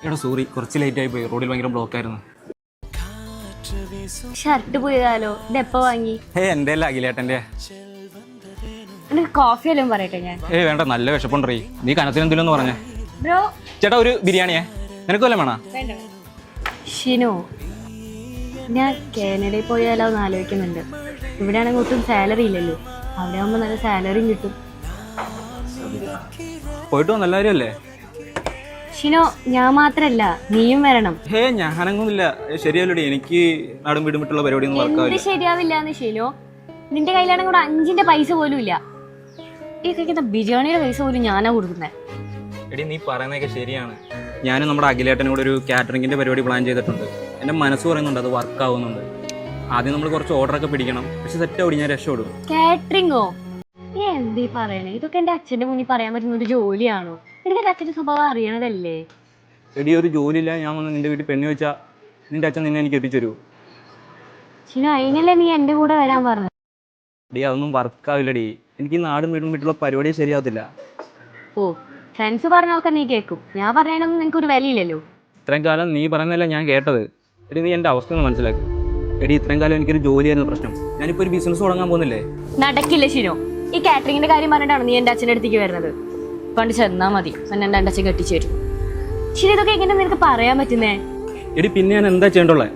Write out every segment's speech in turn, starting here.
എടാ സോറി, കുറച്ച് ലേറ്റ് ആയി പോയി. റോഡിൽ ഭയങ്കര ബ്ലോക്ക് ആയിരുന്നു. ഷർട്ട് പോയതാലോ? ഇതെപ്പോ വാങ്ങി? എൻ്റെ അല്ല, അഖിലേട്ടൻ്റെ. കോഫി വല്ലതും പറയട്ടെ ഞാൻ? വേണ്ട, നല്ല വിശപ്പുണ്ടീ. നീ കനത്തിന് എന്തെങ്കിലും പറഞ്ഞേ. ബ്രോ ചേട്ടാ, ഒരു ബിരിയാണിയെ. നിനക്ക് വല്ലതും വേണോ? ഷിനു, ഞാൻ കാനഡയിൽ പോയാലോ എന്ന് ആലോചിക്കുന്നുണ്ട്. ഇവിടെ ആണെങ്കിൽ ഒട്ടും സാലറി ഇല്ലല്ലോ. അവിടെ ആകുമ്പോൾ നല്ല സാലറിയും കിട്ടും. പോയിട്ട് വന്ന കാര്യമല്ലേ? ഷിനോ, ഞാൻ മാത്രല്ല, നീയും വരണം. ഞാനങ്ങൊന്നുമില്ല. ശരിയല്ലടി, എനിക്ക് നാടും വീടും വിട്ടുള്ള പരിപാടിയൊന്നും നടക്കാവില്ല. ശരിയാവില്ല എന്ന് ഷിനോ. നിന്റെ കയ്യിലാണെങ്കിൽ കൂടെ 5 പൈസ പോലും ഇല്ല. ഈ കഴിക്കുന്ന ബിരിയാണിയുടെ പൈസ പോലും ഞാനാ കൊടുക്കുന്നത്. എടി, നീ പറയുന്നതൊക്കെ ശരിയാണ്. ഞാനും നമ്മുടെ അഖിലേട്ടനും കൂടെ ഒരു കാറ്ററിംഗിന്റെ പരിപാടി പ്ലാൻ ചെയ്തിട്ടുണ്ട്. എൻ്റെ മനസ്സ് പറയുന്നുണ്ട് അത് വർക്ക് ആവുന്നുണ്ട്. ആദ്യം നമ്മൾ കുറച്ച് ഓർഡറൊക്കെ പിടിക്കണം. പക്ഷെ സെറ്റ് ഓടി ഞാൻ രക്ഷപ്പെടും. കാറ്ററിംഗോ? എന്തീ പറയണേ? ഇതൊക്കെ എൻ്റെ അച്ഛൻ്റെ മുന്നിൽ പറയാൻ പറ്റുന്ന ഒരു ജോലിയാണോ? എനിക്ക് എൻ്റെ അച്ഛൻ്റെ സ്വഭാവം അറിയണതല്ലേ. എടി, ഒരു ജോലിയില്ല. ഞാൻ വന്ന് നിന്റെ വീട്ടിൽ പെണ്ണ് വെച്ചാൽ നിന്റെ അച്ഛൻ നിന്നെ എനിക്ക് എത്തിച്ചു തരുമോ? ഷിനോ, അതിനല്ലേ നീ എൻ്റെ കൂടെ വരാൻ പറഞ്ഞത്? എടി, അതൊന്നും വർക്കാവില്ലടി. എനിക്ക് നാടും വീടും വിട്ടുള്ള പരിപാടി ശരിയാവത്തില്ല. ഓ, ഫ്രണ്ട്സ് പറഞ്ഞൊക്കെ നീ കേൾക്കും. ഞാൻ പറയണതൊന്നും നിനക്കൊരു വിലയില്ലല്ലോ. ഇത്രയും കാലം നീ പറയുന്നതല്ല ഞാൻ കേട്ടത്. എടി, നീ എൻ്റെ അവസ്ഥ ഒന്ന് മനസ്സിലാക്കി. എടി, ഇത്രയും കാലം എനിക്കൊരു ജോലിയായിരുന്നു പ്രശ്നം. ഞാനിപ്പോൾ ഒരു ബിസിനസ് തുടങ്ങാൻ പോകുന്നില്ലേ? നടക്കില്ല ഷിനോ. ഈ കാറ്ററിംഗിന്റെ കാര്യം പറഞ്ഞിട്ടാണ് നീ എൻ്റെ അച്ഛൻ്റെ അടുത്തേക്ക് വരുന്നത്. പണ്ട് ചെന്നാൽ മതി, എന്നെ എൻ്റെ അച്ഛൻ കെട്ടിച്ചു തരും. ശരി, ഇതൊക്കെ എങ്ങനെ നിനക്ക് പറയാൻ പറ്റുന്നേ? എടി, പിന്നെ ഞാൻ എന്താ ചെയ്യേണ്ടുള്ളത്?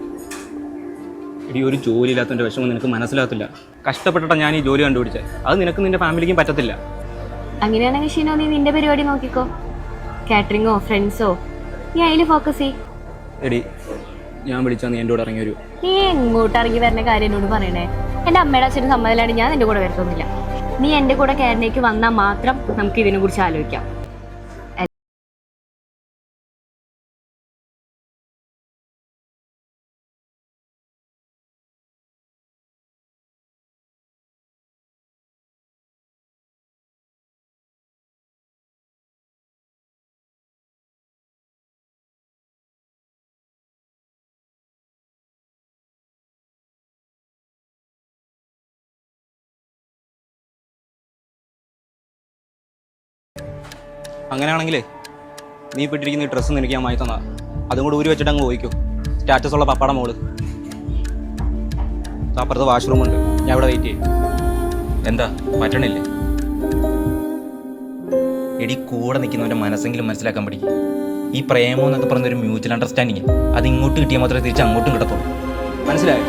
എടി, ഒരു ജോലി ഇല്ലാത്തതിൻ്റെ വിഷമം നിനക്ക് മനസ്സിലാകത്തില്ല. കഷ്ടപ്പെട്ടിട്ടാണ് ഞാൻ ഈ ജോലി കണ്ടുപിടിച്ചത്. അത് നിനക്ക് നിന്റെ ഫാമിലിക്കും പറ്റത്തില്ല. അങ്ങനെയാണെങ്കിൽ ഷിനോ, നീ നിന്റെ പരിപാടി നോക്കിക്കോ. കാറ്ററിംഗോ ഫ്രണ്ട്സോ, നീ അതിൽ ഫോക്കസ് ചെയ്. എടി, ഞാൻ വിളിച്ചാൽ നീ എൻ്റെ കൂടെ ഇറങ്ങി വരൂ. നീ എങ്ങോട്ട് ഇറങ്ങി വരുന്ന കാര്യം എന്നോട് പറയണേ. എൻ്റെ അമ്മയുടെ അച്ഛനും സമ്മതമില്ലാണ്ട് ഞാൻ നിന്റെ കൂടെ വരത്തൊന്നുമില്ല. നീ എൻ്റെ കൂടെ കാനഡയ്ക്ക് വന്നാൽ മാത്രം നമുക്ക് ഇതിനെ കുറിച്ച് ആലോചിക്കാം. അങ്ങനെയാണെങ്കിലേ നീ ഇട്ടിരിക്കുന്ന ഈ ഡ്രസ്സ് നിനക്ക് ഞാൻ വാങ്ങി തന്നാ. അതും കൂടി ഊരി വെച്ചിട്ട് അങ്ങ് പോയിക്കും. സ്റ്റാറ്റസ് ഉള്ള പപ്പാടെ മോള്. അപ്പുറത്ത് വാഷ്റൂം ഉണ്ട്. ഞാൻ ഇവിടെ വെയിറ്റ് ചെയ്യും. എന്താ പറ്റണില്ലേ? എടി, കൂടെ നിൽക്കുന്നവൻ്റെ മനസ്സെങ്കിലും മനസ്സിലാക്കാൻ പഠിക്കും. ഈ പ്രേമം എന്നൊക്കെ പറഞ്ഞൊരു മ്യൂച്വൽ അണ്ടർസ്റ്റാൻഡിങ് അത് ഇങ്ങോട്ട് കിട്ടിയാൽ മാത്രമേ തിരിച്ച് അങ്ങോട്ടും കിട്ടത്തുള്ളൂ. മനസ്സിലായോ?